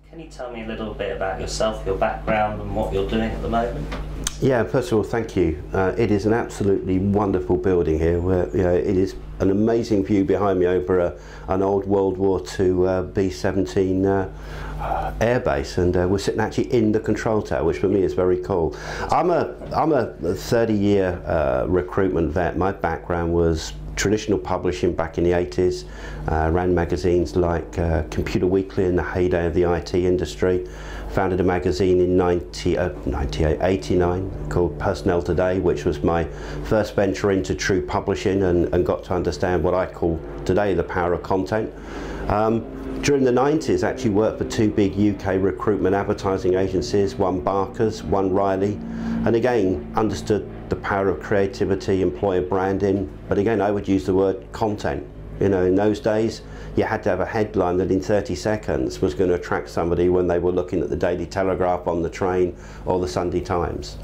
Can you tell me a little bit about yourself, your background and what you're doing at the moment? Yeah, first of all, thank you. It is an absolutely wonderful building here. Where, it is an amazing view behind me over an old World War II B-17 airbase, and we're sitting actually in the control tower, which for me is very cool. I'm a 30-year recruitment vet. My background was traditional publishing back in the 80s, ran magazines like Computer Weekly in the heyday of the IT industry, founded a magazine in 89 called Personnel Today, which was my first venture into true publishing, and got to understand what I call today the power of content. During the 90s, actually worked for two big UK recruitment advertising agencies, one Barker's, one Riley, and again understood the power of creativity, employer branding, but again I would use the word content. In those days you had to have a headline that in 30 seconds was going to attract somebody when they were looking at the Daily Telegraph on the train or the Sunday Times.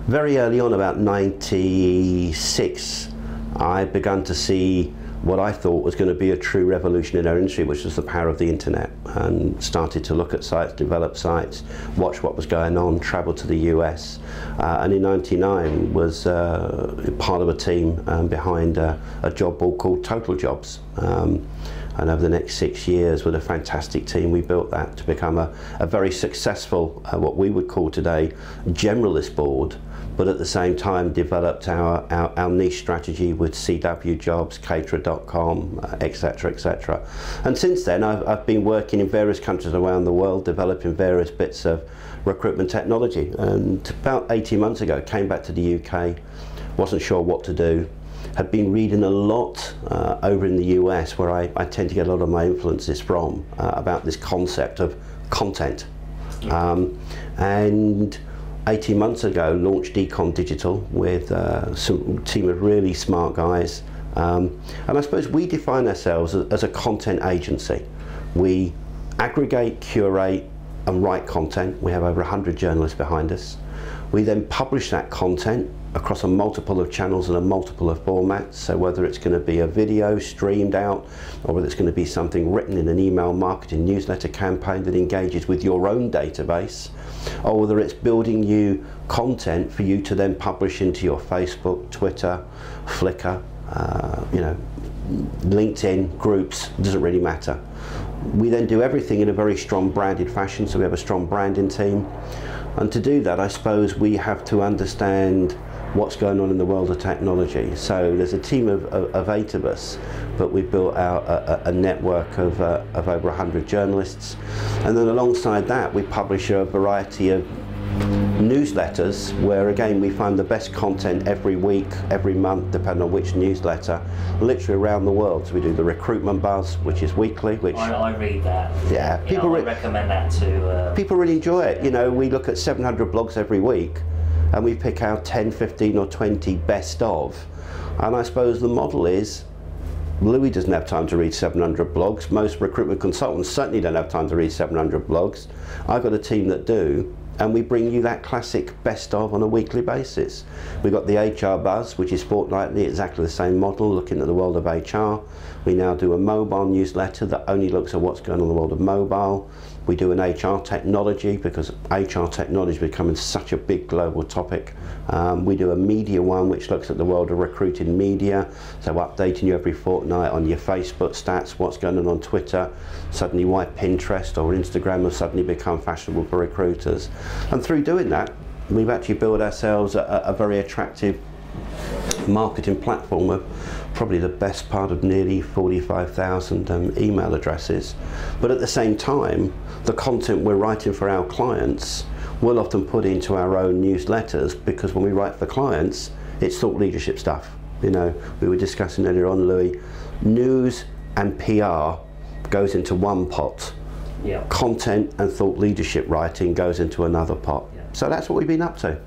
Very early on, about 96, I began to see what I thought was going to be a true revolution in our industry, which was the power of the internet, and started to look at sites, develop sites, watch what was going on, travel to the US, and in 99 was part of a team behind a job board called Total Jobs. And over the next 6 years, with a fantastic team, we built that to become a very successful, what we would call today, generalist board, but at the same time developed our niche strategy with CW Jobs, Caterer.com, etc., etc. And since then, I've been working in various countries around the world, developing various bits of recruitment technology. And about 18 months ago, came back to the UK, wasn't sure what to do. Had been reading a lot over in the US, where I tend to get a lot of my influences from, about this concept of content. And 18 months ago launched ECOM Digital with some team of really smart guys. And I suppose we define ourselves as a content agency. We aggregate, curate and write content. We have over 100 journalists behind us. We then publish that content across a multiple of channels and a multiple of formats. So whether it's going to be a video streamed out, or whether it's going to be something written in an email marketing newsletter campaign that engages with your own database, or whether it's building you content for you to then publish into your Facebook, Twitter, Flickr, LinkedIn groups, doesn't really matter. We then do everything in a very strong branded fashion, so we have a strong branding team. And to do that, I suppose we have to understand what's going on in the world of technology. So there's a team of 8 of us, but we've built out a network of over 100 journalists. And then alongside that, we publish a variety of newsletters where, again, we find the best content every week, every month, depending on which newsletter, literally around the world. So we do the Recruitment Buzz, which is weekly. Which I read that. Yeah, I recommend that to... People really enjoy it. We look at 700 blogs every week, and we pick out 10, 15 or 20 best of. And I suppose the model is, Louis doesn't have time to read 700 blogs. Most recruitment consultants certainly don't have time to read 700 blogs. I've got a team that do, and we bring you that classic best of on a weekly basis. We've got the HR Buzz, which is fortnightly, exactly the same model, looking at the world of HR. We now do a mobile newsletter that only looks at what's going on in the world of mobile. We do an HR technology, because HR technology is becoming such a big global topic. We do a media one, which looks at the world of recruited media, so updating you every fortnight on your Facebook stats, what's going on Twitter, suddenly why Pinterest or Instagram have suddenly become fashionable for recruiters. And through doing that, we've actually built ourselves a very attractive marketing platform with probably the best part of nearly 45,000 email addresses. But at the same time, the content we're writing for our clients we'll often put into our own newsletters, because when we write for clients, it's thought leadership stuff. We were discussing earlier on, Louis, news and PR goes into one pot. Yeah. Content and thought leadership writing goes into another pot. Yeah. So that's what we've been up to.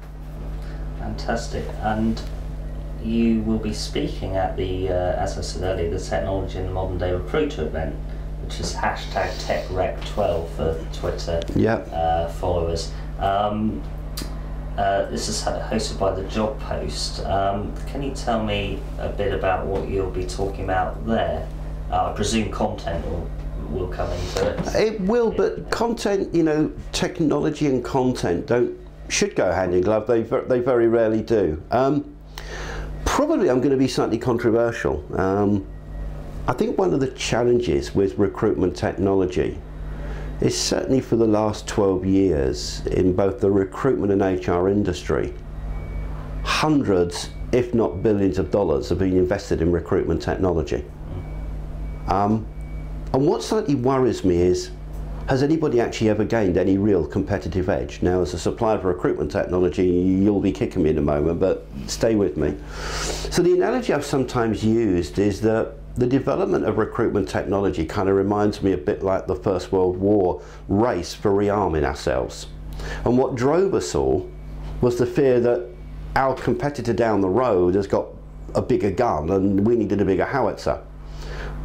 Fantastic. And you will be speaking at the, as I said earlier, the Technology in the Modern Day Recruiter event, which is hashtag TechRec12 for Twitter followers. This is hosted by TheJobPost. Can you tell me a bit about what you'll be talking about there? I presume content will will come into it. It will, but content, technology and content should go hand in glove. They very rarely do. Probably I'm going to be slightly controversial. I think one of the challenges with recruitment technology is certainly for the last 12 years in both the recruitment and HR industry, hundreds, if not billions of dollars have been invested in recruitment technology. And what slightly worries me is, has anybody actually ever gained any real competitive edge? Now, as a supplier of recruitment technology, you'll be kicking me in a moment, but stay with me. So the analogy I've sometimes used is that the development of recruitment technology kind of reminds me a bit like the First World War race for rearming ourselves. And what drove us all was the fear that our competitor down the road has got a bigger gun and we needed a bigger howitzer.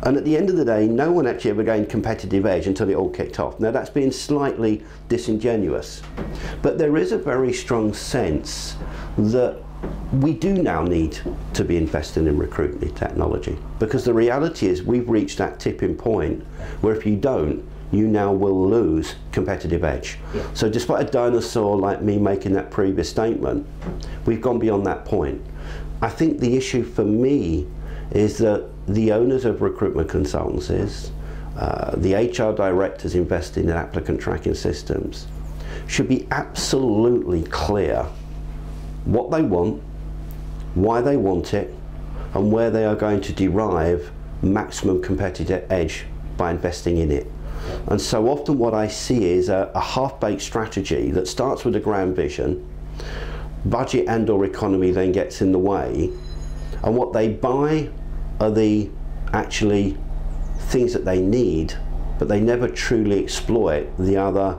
And at the end of the day, no one actually ever gained competitive edge until it all kicked off. Now that's being slightly disingenuous, but there is a very strong sense that we do now need to be investing in recruitment technology, because the reality is we've reached that tipping point where if you don't, you now will lose competitive edge. Yeah. So despite a dinosaur like me making that previous statement, we've gone beyond that point. I think the issue for me is that the owners of recruitment consultancies, the HR directors investing in applicant tracking systems, should be absolutely clear what they want, why they want it, and where they are going to derive maximum competitive edge by investing in it. And so often what I see is a half-baked strategy that starts with a grand vision, budget and/or economy then gets in the way, and what they buy are the actually things that they need, but they never truly exploit the other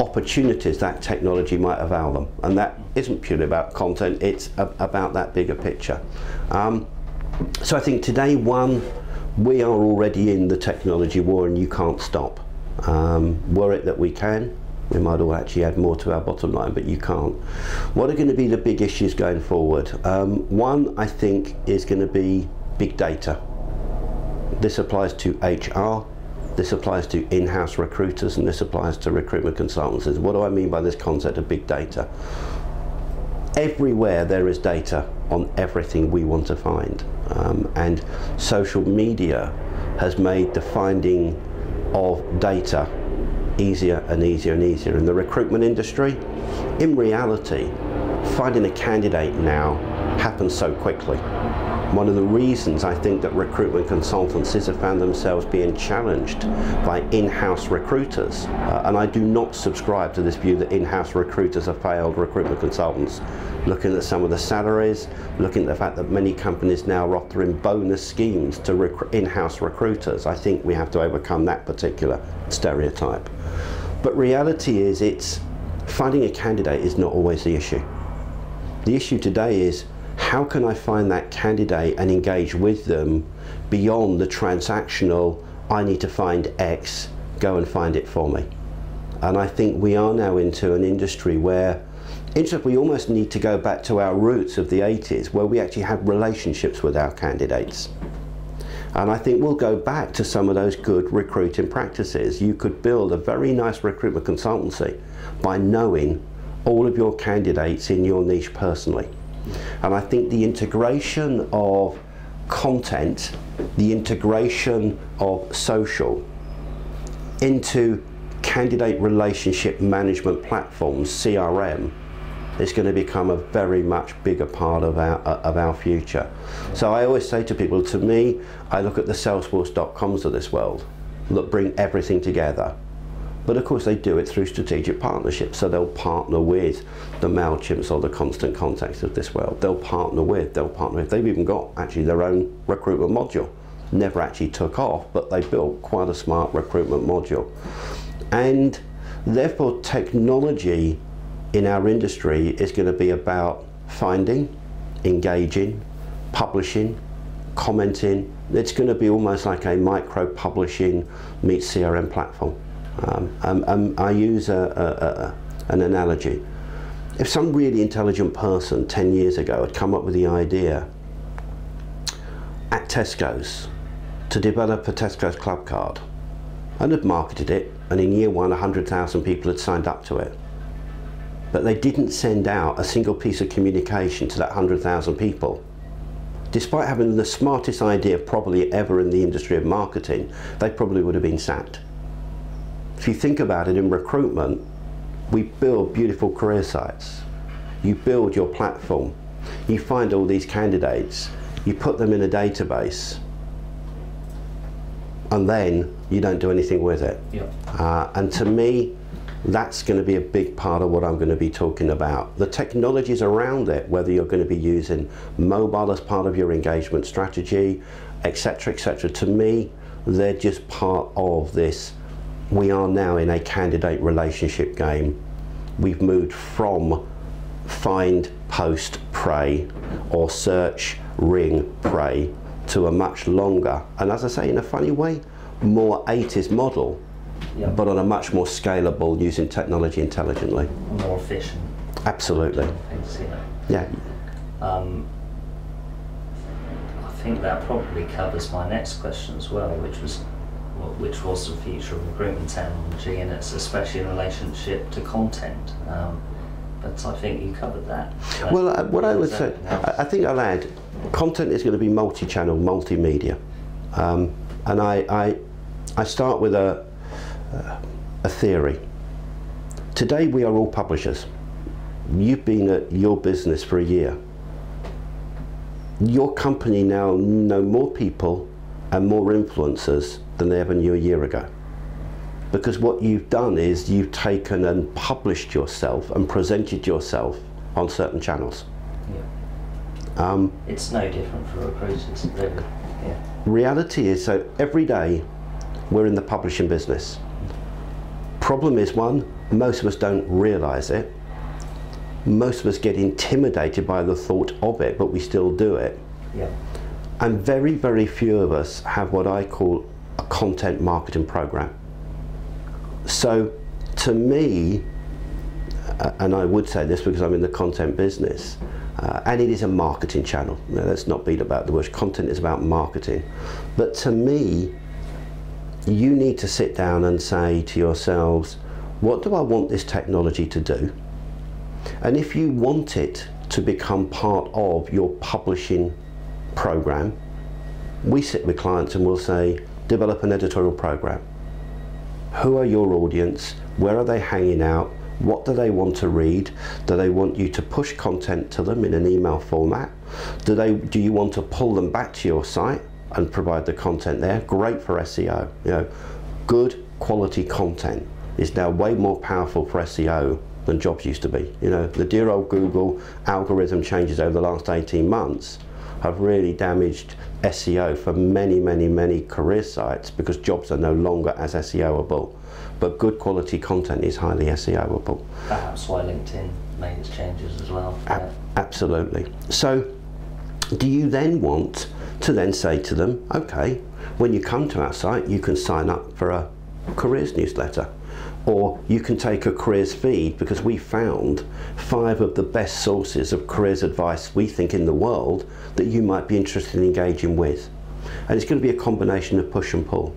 opportunities that technology might avail them. And that isn't purely about content, it's about that bigger picture. So I think today, we are already in the technology war and you can't stop. Were it that we can, we might all actually add more to our bottom line, but you can't. What are going to be the big issues going forward? One, I think, is going to be big data. This applies to HR, this applies to in-house recruiters, and this applies to recruitment consultancies. What do I mean by this concept of big data? Everywhere there is data on everything we want to find. And social media has made the finding of data easier and easier and easier. In the recruitment industry, in reality, finding a candidate now happens so quickly. One of the reasons I think that recruitment consultancies have found themselves being challenged by in-house recruiters, and I do not subscribe to this view that in-house recruiters are failed recruitment consultants. Looking at some of the salaries, looking at the fact that many companies now are offering bonus schemes to in-house recruiters, I think we have to overcome that particular stereotype. But reality is, it's finding a candidate is not always the issue. The issue today is, how can I find that candidate and engage with them beyond the transactional, I need to find X, go and find it for me. And I think we are now into an industry where we almost need to go back to our roots of the 80s, where we actually had relationships with our candidates. And I think we'll go back to some of those good recruiting practices. You could build a very nice recruitment consultancy by knowing all of your candidates in your niche personally. And I think the integration of content, the integration of social into candidate relationship management platforms, CRM, is going to become a very much bigger part of our future. So I always say to people, to me, I look at the Salesforce.coms of this world that bring everything together. But of course they do it through strategic partnerships, so they'll partner with the MailChimps or the Constant Contacts of this world. They'll partner with, they've even got actually their own recruitment module. Never actually took off, but they built quite a smart recruitment module. And therefore technology in our industry is going to be about finding, engaging, publishing, commenting. It's going to be almost like a micro publishing meets CRM platform. I use an analogy. If some really intelligent person 10 years ago had come up with the idea at Tesco's to develop a Tesco's Club card and had marketed it, and in year one 100,000 people had signed up to it. But they didn't send out a single piece of communication to that 100,000 people. Despite having the smartest idea probably ever in the industry of marketing, they probably would have been sacked. If you think about it, in recruitment, we build beautiful career sites. You build your platform. You find all these candidates. You put them in a database. And then you don't do anything with it. Yeah. And to me, that's going to be a big part of what I'm going to be talking about. The technologies around it, whether you're going to be using mobile as part of your engagement strategy, etc., etc. To me, they're just part of this. We are now in a candidate relationship game. We've moved from find, post, pray, or search, ring, pray, to a much longer, and as I say, in a funny way, more 80s model, yeah, but on a much more scalable, using technology intelligently. More efficient. Absolutely. Yeah. I think that probably covers my next question as well, which was the future of recruitment technology, and it's especially in relationship to content. But I think you covered that. Well, what I would say, I think I'll add, content is going to be multi-channel, multimedia, and I start with a theory. Today we are all publishers. You've been at your business for a year. Your company now know more people and more influencers than they ever knew a year ago. Because what you've done is you've taken and published yourself and presented yourself on certain channels. Yeah. It's no different for recruiters, really. Yeah. Reality is, so every day we're in the publishing business. Problem is, one, most of us don't realise it. Most of us get intimidated by the thought of it, but we still do it. Yeah. And very, very few of us have what I call a content marketing program. So to me, and I would say this because I'm in the content business, and it is a marketing channel. Now, let's not beat about the bush. Content is about marketing. But to me, you need to sit down and say to yourselves, what do I want this technology to do? And if you want it to become part of your publishing program, we sit with clients and we'll say, develop an editorial program. Who are your audience? Where are they hanging out? What do they want to read? Do they want you to push content to them in an email format? Do you want to pull them back to your site and provide the content there? Great for SEO. You know, good quality content is now way more powerful for SEO than jobs used to be. You know, the dear old Google algorithm changes over the last 18 months have really damaged SEO for many, many, many career sites because jobs are no longer as SEOable. But good quality content is highly SEOable. Perhaps why LinkedIn made its changes as well. Absolutely. So do you then want to then say to them, okay, when you come to our site, you can sign up for a careers newsletter, or you can take a careers feed, because we found 5 of the best sources of careers advice we think in the world that you might be interested in engaging with. And it's going to be a combination of push and pull.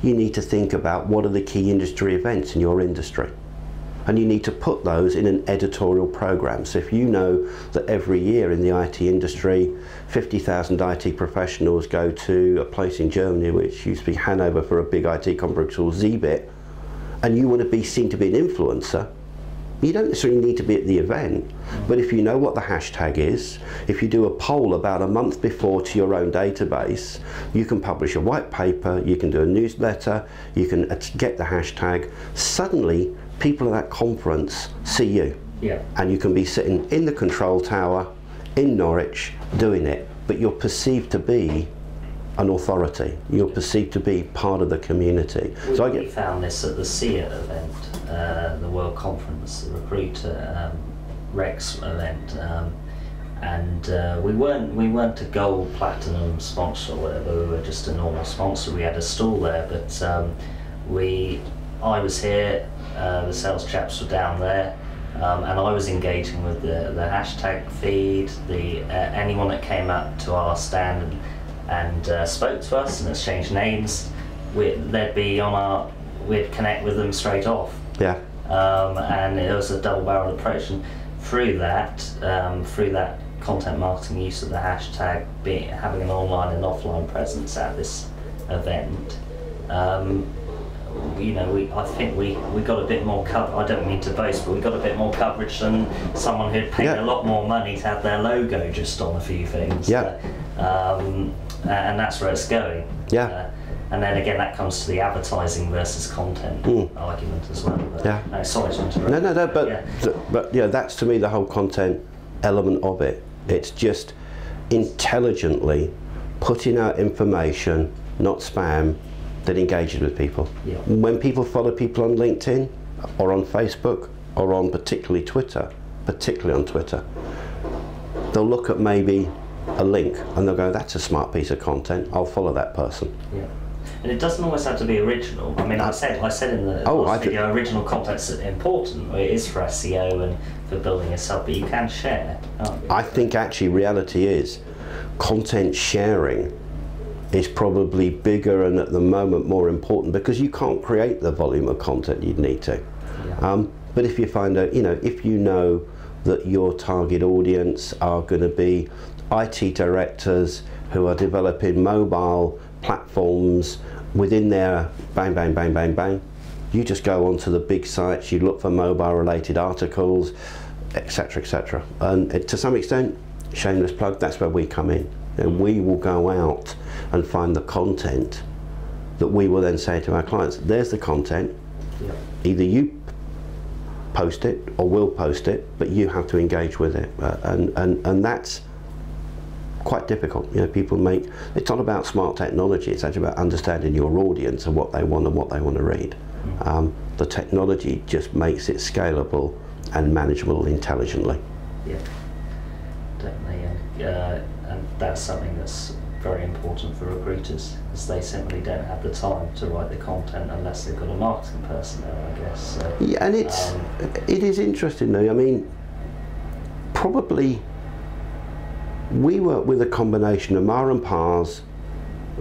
You need to think about what are the key industry events in your industry, and you need to put those in an editorial program. So if you know that every year in the IT industry 50,000 IT professionals go to a place in Germany which used to be Hanover for a big IT conference called ZBIT, and you want to be seen to be an influencer, you don't necessarily need to be at the event, but if you know what the hashtag is, if you do a poll about a month before to your own database, you can publish a white paper, you can do a newsletter, you can get the hashtag. Suddenly people at that conference see you. Yeah. And you can be sitting in the control tower in Norwich doing it, but you're perceived to be an authority. You're perceived to be part of the community. We found this at the SEA event, the World Conference, the Recruiter Rex event, and we weren't a gold, platinum sponsor or whatever. We were just a normal sponsor. We had a stall there, but I was here. The sales chaps were down there. And I was engaging with the hashtag feed, anyone that came up to our stand, and and spoke to us and exchanged names, they'd be on our, we'd connect with them straight off. Yeah. And it was a double-barreled approach, and through that content marketing use of the hashtag, having an online and offline presence at this event, you know, I think we got a bit more I don't mean to boast, but we got a bit more coverage than someone who'd paid a lot more money to have their logo just on a few things. Yeah. And that's where it's going. Yeah. And then again, that comes to the advertising versus content argument as well. But, yeah. No, sorry to interrupt. No, but yeah, that's to me the whole content element of it. It's just intelligently putting out information, not spam, that engages with people. Yeah. When people follow people on LinkedIn or on Facebook or on particularly on Twitter, they'll look at maybe a link and they'll go, that's a smart piece of content, I'll follow that person. Yeah. And it doesn't always have to be original. I mean, I said in the last video, original content's important. It is for SEO and for building a sub, but you can share. I think actually reality is content sharing is probably bigger and at the moment more important, because you can't create the volume of content you'd need to. Yeah. But if you find out, you know, if you know that your target audience are going to be IT directors who are developing mobile platforms within their bang, bang, bang, bang, bang, you just go onto the big sites, you look for mobile related articles, etc., etc. And to some extent, shameless plug, that's where we come in. And we will go out and find the content that we will then say to our clients, there's the content, either you post it or we'll post it, but you have to engage with it. And that's quite difficult. You know, people make, it's not about smart technology, it's actually about understanding your audience and what they want to read. The technology just makes it scalable and manageable intelligently. Yeah, definitely. And that's something that's very important for recruiters, because they simply don't have the time to write the content unless they've got a marketing person there, I guess. So, yeah, and it is interesting though. I mean, probably we work with a combination of mar and pars,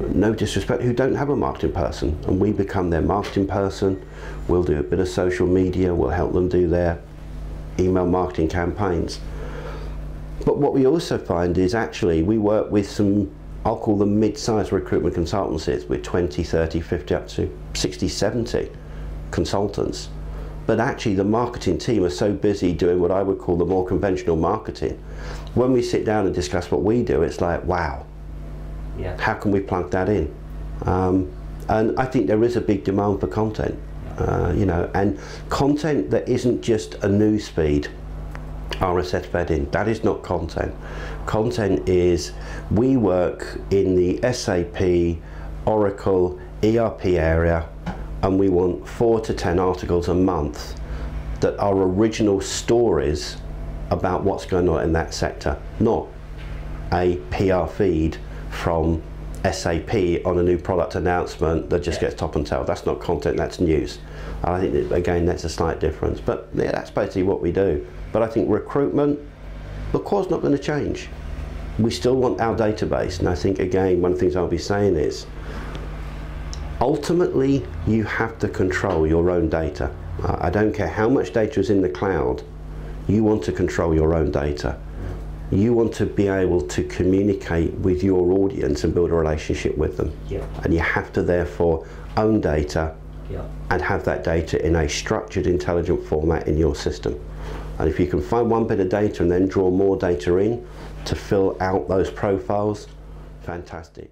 no disrespect, who don't have a marketing person, and we become their marketing person. We'll do a bit of social media, we'll help them do their email marketing campaigns. But what we also find is actually we work with some, I'll call them mid-sized recruitment consultancies with 20, 30, 50 up to 60, 70 consultants. But actually the marketing team are so busy doing what I would call the more conventional marketing. When we sit down and discuss what we do, it's like, wow, how can we plug that in? And I think there is a big demand for content, you know, and content that isn't just a news feed, RSS fed in. That is not content. Content is, we work in the SAP, Oracle, ERP area, and we want 4 to 10 articles a month that are original stories about what's going on in that sector, not a PR feed from SAP on a new product announcement that just gets top and tail. That's not content, that's news. I think that, again, that's a slight difference, but yeah, that's basically what we do. But I think recruitment, the core's not going to change. We still want our database, and I think again, one of the things I'll be saying is, ultimately, you have to control your own data. I don't care how much data is in the cloud, you want to control your own data. You want to be able to communicate with your audience and build a relationship with them. And you have to therefore own data and have that data in a structured, intelligent format in your system. And if you can find one bit of data and then draw more data in to fill out those profiles, fantastic.